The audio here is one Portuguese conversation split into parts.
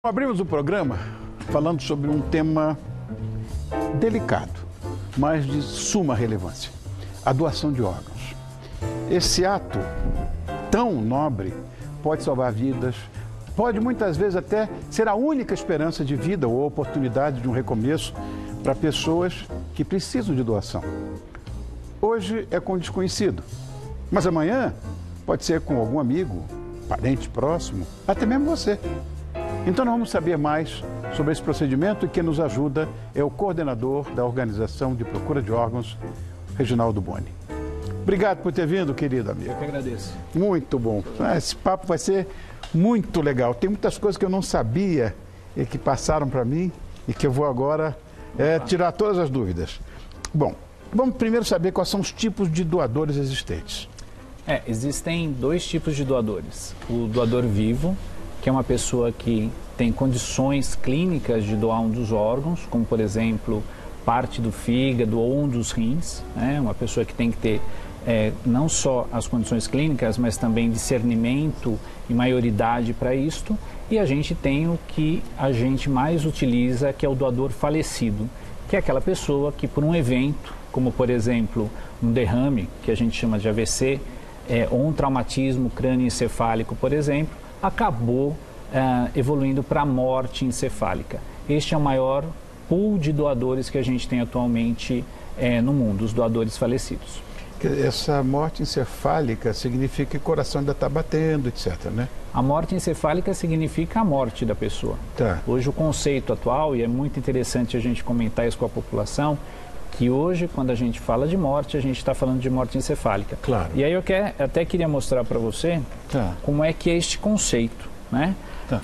Abrimos o programa falando sobre um tema delicado, mas de suma relevância: a doação de órgãos. Esse ato tão nobre pode salvar vidas, pode muitas vezes até ser a única esperança de vida ou oportunidade de um recomeço para pessoas que precisam de doação. Hoje é com um desconhecido, mas amanhã pode ser com algum amigo, parente próximo, até mesmo você. Então nós vamos saber mais sobre esse procedimento e quem nos ajuda é o coordenador da Organização de Procura de Órgãos, Reginaldo Boni. Obrigado por ter vindo, querido amigo. Eu que agradeço. Muito bom. Esse papo vai ser muito legal. Tem muitas coisas que eu não sabia e que passaram para mim e que eu vou agora tirar todas as dúvidas. Bom, vamos primeiro saber quais são os tipos de doadores existentes. Existem dois tipos de doadores. O doador vivo, que é uma pessoa que tem condições clínicas de doar um dos órgãos, como por exemplo, parte do fígado ou um dos rins, né? Uma pessoa que tem que ter não só as condições clínicas, mas também discernimento e maioridade para isto. E a gente tem o que a gente mais utiliza, que é o doador falecido, que é aquela pessoa que por um evento, como por exemplo um derrame, que a gente chama de AVC, ou um traumatismo crânioencefálico, por exemplo, acabou evoluindo para a morte encefálica. Este é o maior pool de doadores que a gente tem atualmente no mundo, os doadores falecidos. Essa morte encefálica significa que o coração ainda está batendo, etc., né? A morte encefálica significa a morte da pessoa. Tá. Hoje o conceito atual, e é muito interessante a gente comentar isso com a população, que hoje, quando a gente fala de morte, a gente está falando de morte encefálica. Claro. E aí eu até queria mostrar para você como é que é este conceito, né? Tá.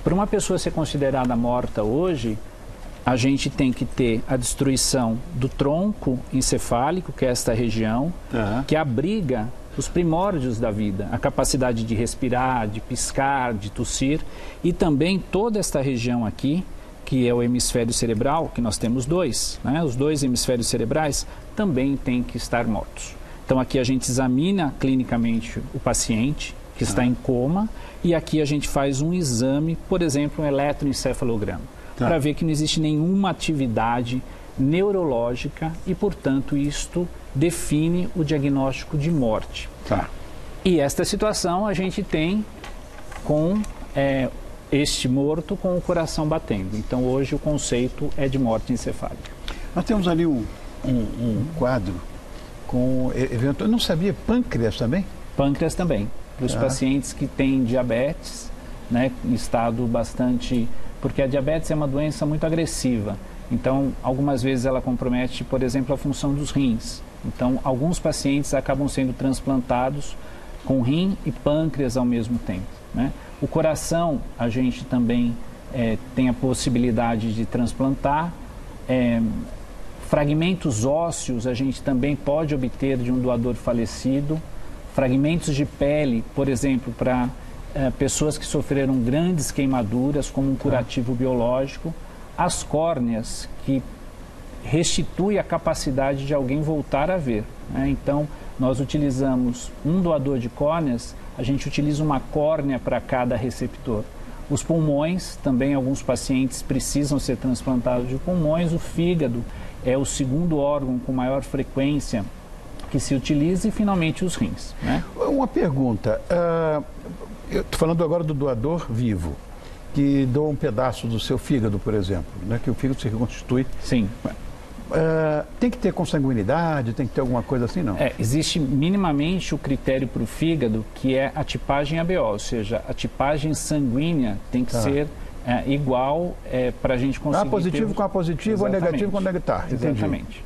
Para uma pessoa ser considerada morta hoje, a gente tem que ter a destruição do tronco encefálico, que é esta região, que abriga os primórdios da vida, a capacidade de respirar, de piscar, de tossir, e também toda esta região aqui, que é o hemisfério cerebral, que nós temos dois, né? Os dois hemisférios cerebrais também têm que estar mortos. Então aqui a gente examina clinicamente o paciente que está em coma, e aqui a gente faz um exame, por exemplo, um eletroencefalograma, para ver que não existe nenhuma atividade neurológica e, portanto, isto define o diagnóstico de morte. E esta situação a gente tem com este morto com o coração batendo. Então, hoje o conceito é de morte encefálica. Nós temos ali um quadro com evento. Eu não sabia, pâncreas também? Pâncreas também. Para os pacientes que têm diabetes, né, em estado bastante... Porque a diabetes é uma doença muito agressiva. Então, algumas vezes ela compromete, por exemplo, a função dos rins. Então, alguns pacientes acabam sendo transplantados com rim e pâncreas ao mesmo tempo, né? O coração, a gente também tem a possibilidade de transplantar. Fragmentos ósseos, a gente também pode obter de um doador falecido. Fragmentos de pele, por exemplo, para pessoas que sofreram grandes queimaduras, como um curativo biológico. As córneas, que restitui a capacidade de alguém voltar a ver, né? Então, nós utilizamos um doador de córneas, a gente utiliza uma córnea para cada receptor. Os pulmões, também alguns pacientes precisam ser transplantados de pulmões. O fígado é o segundo órgão com maior frequência que se utiliza, e finalmente os rins, né? Uma pergunta, eu estou falando agora do doador vivo, que doa um pedaço do seu fígado, por exemplo, né? Que o fígado se reconstitui. Sim. Tem que ter consanguinidade, tem que ter alguma coisa assim, não? Existe minimamente o critério para o fígado, que é a tipagem ABO, ou seja, a tipagem sanguínea tem que ser igual para a gente conseguir... positivo com A positivo ou negativo com negativo. Exatamente.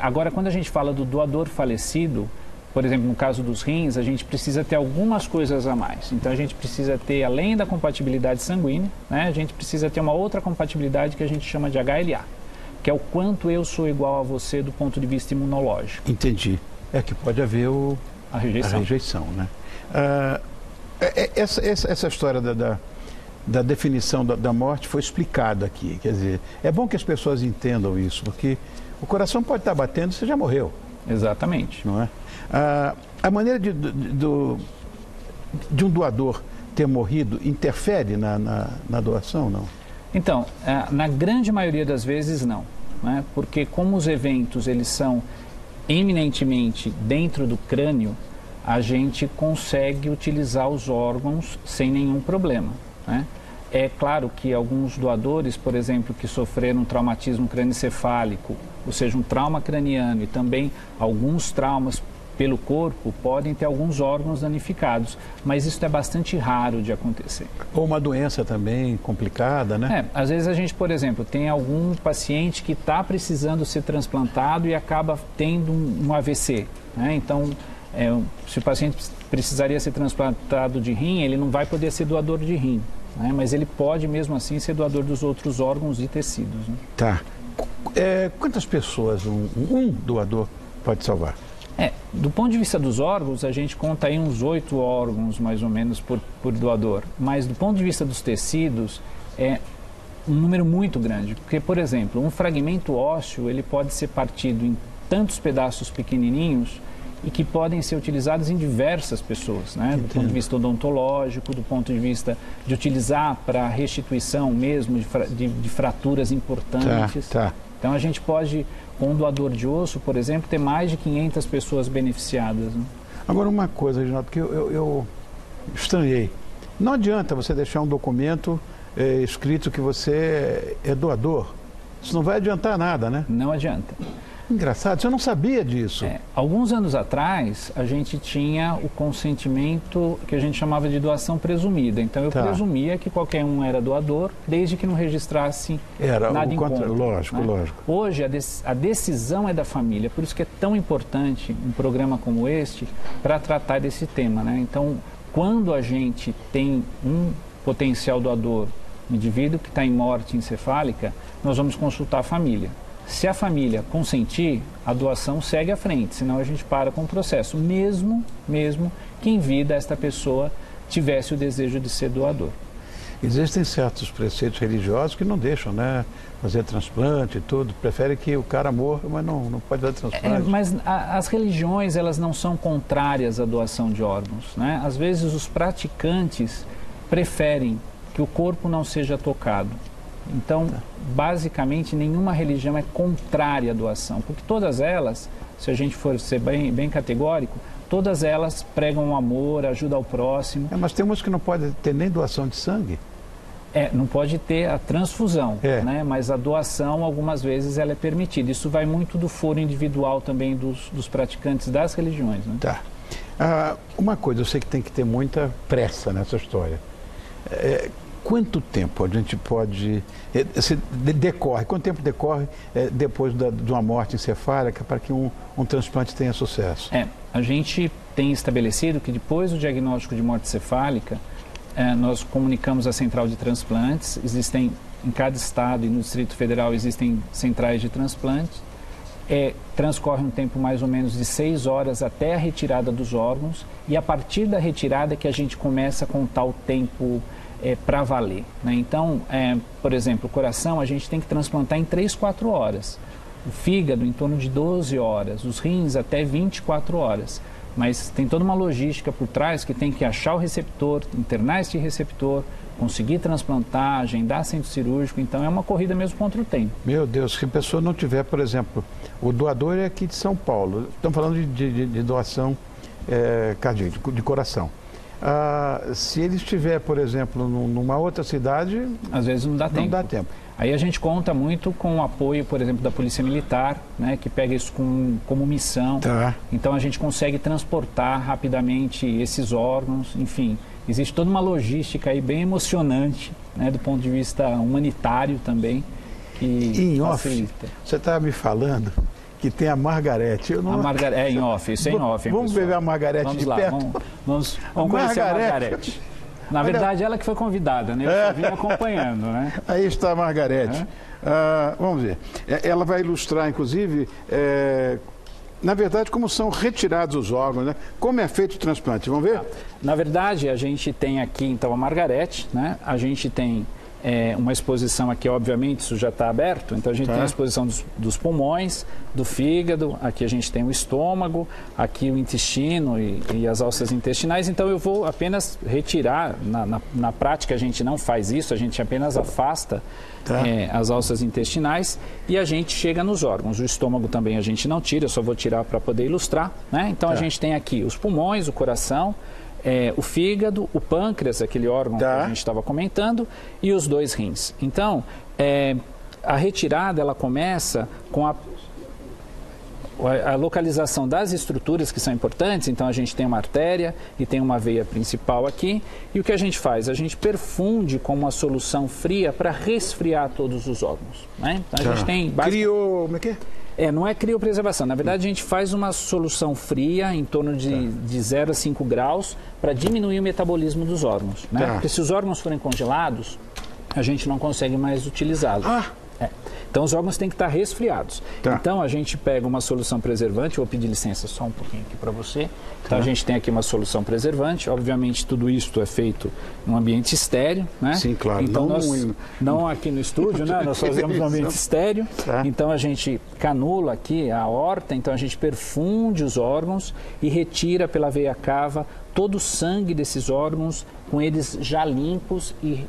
Agora, quando a gente fala do doador falecido, por exemplo, no caso dos rins, a gente precisa ter algumas coisas a mais. Então, a gente precisa ter, além da compatibilidade sanguínea, né, a gente precisa ter uma outra compatibilidade que a gente chama de HLA, que é o quanto eu sou igual a você do ponto de vista imunológico. Entendi. Que pode haver a rejeição, né? Essa história da definição da morte foi explicada aqui. Quer dizer, é bom que as pessoas entendam isso, porque o coração pode estar batendo e você já morreu. Exatamente. Não é? A maneira de um doador ter morrido interfere na doação, não? Então, na grande maioria das vezes não, né? Porque como os eventos eles são eminentemente dentro do crânio, a gente consegue utilizar os órgãos sem nenhum problema, né? É claro que alguns doadores, por exemplo, que sofreram um traumatismo crânioencefálico, ou seja, um trauma craniano e também alguns traumas pelo corpo, podem ter alguns órgãos danificados, mas isso é bastante raro de acontecer. Ou uma doença também complicada, né? Às vezes a gente, por exemplo, tem algum paciente que está precisando ser transplantado e acaba tendo um AVC, né? Então, se o paciente precisaria ser transplantado de rim, ele não vai poder ser doador de rim, né? Mas ele pode mesmo assim ser doador dos outros órgãos e tecidos, né? Tá. Quantas pessoas um doador pode salvar? Do ponto de vista dos órgãos, a gente conta aí uns 8 órgãos, mais ou menos, por doador. Mas do ponto de vista dos tecidos, é um número muito grande. Porque, por exemplo, um fragmento ósseo, ele pode ser partido em tantos pedaços pequenininhos e que podem ser utilizados em diversas pessoas, né? Do ponto de vista odontológico, do ponto de vista de utilizar para restituição mesmo de fraturas importantes. Tá. Então, a gente pode, com um doador de osso, por exemplo, ter mais de 500 pessoas beneficiadas, né? Agora, uma coisa, Reginaldo, que eu estranhei. Não adianta você deixar um documento escrito que você é doador. Isso não vai adiantar nada, né? Não adianta. Engraçado, você não sabia disso. Alguns anos atrás, a gente tinha o consentimento que a gente chamava de doação presumida. Então, eu presumia que qualquer um era doador, desde que não registrasse nada em conta. Lógico, né? Lógico. Hoje, a decisão é da família. Por isso que é tão importante um programa como este para tratar desse tema, né? Então, quando a gente tem um potencial doador, um indivíduo que está em morte encefálica, nós vamos consultar a família. Se a família consentir, a doação segue à frente, senão a gente para com o processo, mesmo que em vida esta pessoa tivesse o desejo de ser doador. Existem certos preceitos religiosos que não deixam, né, fazer transplante e tudo, preferem que o cara morra, mas não pode fazer transplante. Mas as religiões, elas não são contrárias à doação de órgãos, né? Às vezes os praticantes preferem que o corpo não seja tocado. Então, basicamente, nenhuma religião é contrária à doação, porque todas elas, se a gente for ser bem categórico, todas elas pregam o amor, ajuda ao próximo. Mas tem umas que não pode ter nem doação de sangue. Não pode ter a transfusão, né? Mas a doação, algumas vezes, ela é permitida. Isso vai muito do foro individual também dos praticantes das religiões, né? Tá. Uma coisa, eu sei que tem que ter muita pressa nessa história. Quanto tempo a gente pode... Quanto tempo decorre depois de uma morte encefálica para que um transplante tenha sucesso? A gente tem estabelecido que depois do diagnóstico de morte encefálica, nós comunicamos a central de transplantes. Existem, em cada estado e no Distrito Federal, existem centrais de transplantes. Transcorre um tempo mais ou menos de 6 horas até a retirada dos órgãos, e a partir da retirada que a gente começa a contar o tempo para valer, né? Então, por exemplo, o coração a gente tem que transplantar em 3, 4 horas. O fígado em torno de 12 horas, os rins até 24 horas. Mas tem toda uma logística por trás que tem que achar o receptor, internar este receptor, conseguir transplantar, agendar centro cirúrgico. Então é uma corrida mesmo contra o tempo. Meu Deus, se a pessoa não tiver, por exemplo, o doador é aqui de São Paulo, estamos falando de doação cardíaca, de coração. Se ele estiver, por exemplo, numa outra cidade... Às vezes não dá tempo. Aí a gente conta muito com o apoio, por exemplo, da Polícia Militar, né, que pega isso como missão. Então a gente consegue transportar rapidamente esses órgãos, enfim. Existe toda uma logística aí bem emocionante, né, do ponto de vista humanitário também, que facilita. Você estava me falando que tem a Margarete. Em off, isso é em off. Vamos ver a Margarete de perto? Vamos conhecer a Margarete. Na verdade, ela que foi convidada, né? Eu só vim acompanhando, né? Aí está a Margarete. Vamos ver. Ela vai ilustrar, inclusive, na verdade, como são retirados os órgãos, né? Como é feito o transplante. Vamos ver? Na verdade, a gente tem aqui, então, a Margarete, né? A gente tem uma exposição aqui, obviamente, isso já está aberto, então a gente tem a exposição dos pulmões, do fígado, aqui a gente tem o estômago, aqui o intestino e as alças intestinais, então eu vou apenas retirar, na prática a gente não faz isso, a gente apenas afasta as alças intestinais e a gente chega nos órgãos. O estômago também a gente não tira, eu só vou tirar para poder ilustrar, né? Então a gente tem aqui os pulmões, o coração, o fígado, o pâncreas, aquele órgão que a gente estava comentando, e os 2 rins. Então, a retirada ela começa com a localização das estruturas que são importantes. Então, a gente tem uma artéria e tem uma veia principal aqui. E o que a gente faz? A gente perfunde com uma solução fria para resfriar todos os órgãos, né? Então, a gente tem... Como é que é? Não é criopreservação. Na verdade, a gente faz uma solução fria em torno de 0 a 5 graus para diminuir o metabolismo dos órgãos, né? Porque se os órgãos forem congelados, a gente não consegue mais utilizá-los. Então, os órgãos têm que estar resfriados. Então, a gente pega uma solução preservante. Eu vou pedir licença só um pouquinho aqui para você. Então, a gente tem aqui uma solução preservante. Obviamente, tudo isso é feito em um ambiente estéreo, né? Sim, claro. Então, não aqui no estúdio, né? Nós fazemos um ambiente estéreo. Então, a gente canula aqui a aorta. Então, a gente perfunde os órgãos e retira pela veia cava todo o sangue desses órgãos, com eles já limpos e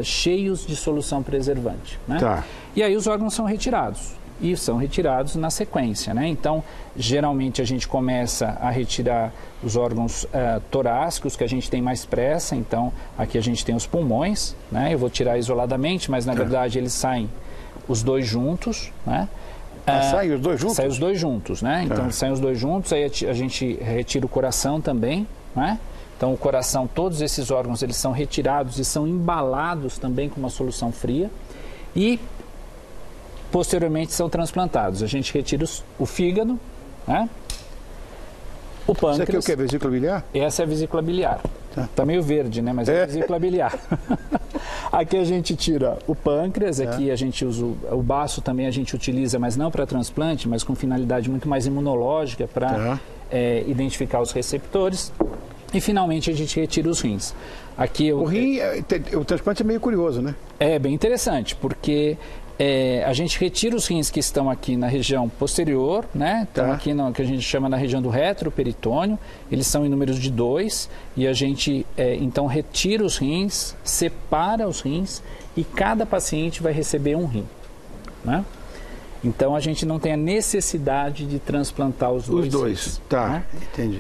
cheios de solução preservante, né? E aí os órgãos são retirados, e são retirados na sequência, né? Então, geralmente a gente começa a retirar os órgãos torácicos, que a gente tem mais pressa. Então, aqui a gente tem os pulmões, né? Eu vou tirar isoladamente, mas na verdade eles saem os 2 juntos, né? Saem os 2 juntos? Saem os 2 juntos, né? Então, saem os 2 juntos, aí a gente retira o coração também, né? Então, o coração, todos esses órgãos, eles são retirados e são embalados também com uma solução fria e, posteriormente, são transplantados. A gente retira o fígado, né? O pâncreas. Isso aqui é o que? Vesícula biliar? Essa é a vesícula biliar. Tá meio verde, né? Mas é a vesícula biliar. Aqui a gente tira o pâncreas, aqui a gente usa o baço também a gente utiliza, mas não para transplante, mas com finalidade muito mais imunológica para identificar os receptores. E, finalmente, a gente retira os rins. Aqui o rim, o transplante é meio curioso, né? É bem interessante, porque a gente retira os rins que estão aqui na região posterior, né? Então, aqui no que a gente chama na região do retroperitônio, eles são em números de 2, e a gente, então, retira os rins, separa os rins, e cada paciente vai receber um rim, né? Então, a gente não tem a necessidade de transplantar os dois. Rins, né? Entendi.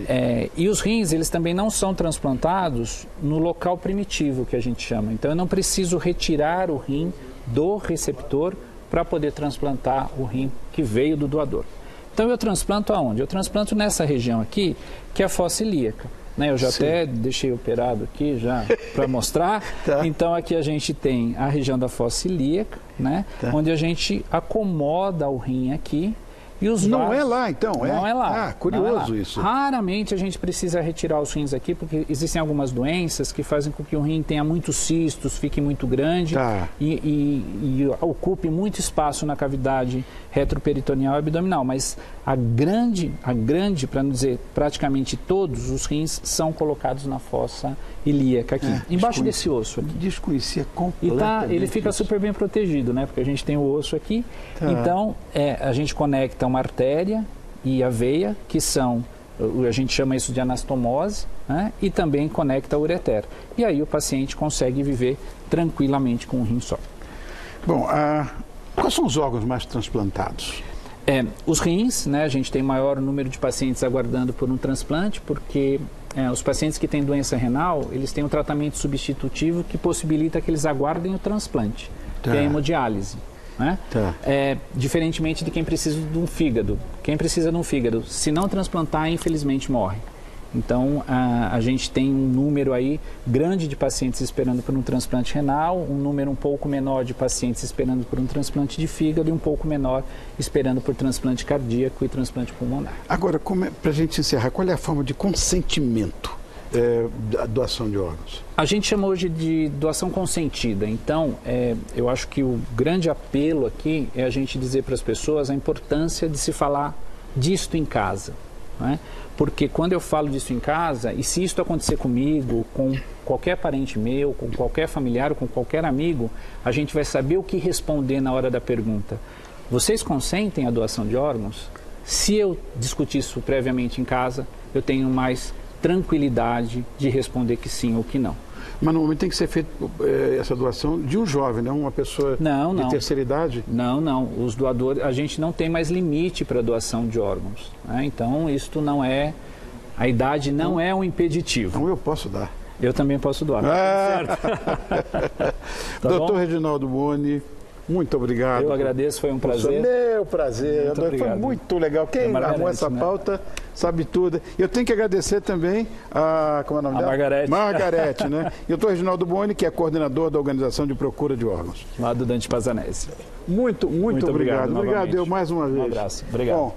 E os rins, eles também não são transplantados no local primitivo, que a gente chama. Então, eu não preciso retirar o rim do receptor para poder transplantar o rim que veio do doador. Então, eu transplanto aonde? Eu transplanto nessa região aqui, que é a fossa ilíaca. Eu já até deixei operado aqui já para mostrar. Então, aqui a gente tem a região da fossa ilíaca, né? Onde a gente acomoda o rim aqui. E os não vasos, é lá, então? Não é lá. Curioso isso. Raramente a gente precisa retirar os rins aqui, porque existem algumas doenças que fazem com que o rim tenha muitos cistos, fique muito grande e ocupe muito espaço na cavidade retroperitoneal e abdominal. Mas a grande, para não dizer praticamente todos os rins, são colocados na fossa ilíaca aqui, embaixo desse osso aqui. Desconhecia completamente. E ele fica super bem protegido, né? Porque a gente tem o osso aqui. Então, a gente conecta uma artéria e a veia, que são, a gente chama isso de anastomose, né? E também conecta a ureter. E aí o paciente consegue viver tranquilamente com um rim só. Bom, quais são os órgãos mais transplantados? Os rins, né? A gente tem maior número de pacientes aguardando por um transplante, porque os pacientes que têm doença renal, eles têm um tratamento substitutivo que possibilita que eles aguardem o transplante, que é a hemodiálise. Né? Diferentemente de quem precisa de um fígado. Quem precisa de um fígado, se não transplantar, infelizmente morre. Então, a gente tem um número aí grande de pacientes esperando por um transplante renal, um número um pouco menor de pacientes esperando por um transplante de fígado e um pouco menor esperando por transplante cardíaco e transplante pulmonar. Agora, para a gente encerrar, qual é a forma de consentimento da doação de órgãos? A gente chama hoje de doação consentida. Então, eu acho que o grande apelo aqui é a gente dizer para as pessoas a importância de se falar disto em casa. né? Porque quando eu falo disso em casa, e se isso acontecer comigo, com qualquer parente meu, com qualquer familiar, ou com qualquer amigo, a gente vai saber o que responder na hora da pergunta. Vocês consentem a doação de órgãos? Se eu discutir isso previamente em casa, eu tenho mais tranquilidade de responder que sim ou que não. Mas normalmente tem que ser feita essa doação de um jovem, não uma pessoa de terceira idade? Não. Os doadores, a gente não tem mais limite para doação de órgãos, né? Então, isto não é... A idade não é um impeditivo. Então eu posso dar. Eu também posso doar. Tá Doutor Reginaldo Boni, muito obrigado. Eu agradeço, foi um prazer. Meu prazer. Foi muito legal. Quem armou essa pauta sabe tudo. Eu tenho que agradecer também a... Como é o nome dela? Margarete. Margarete, né? E o doutor Reginaldo Boni, que é coordenador da Organização de Procura de Órgãos. Lá do Dante Pazanese. Muito obrigado. Obrigado, eu mais uma vez. Um abraço. Obrigado. Bom,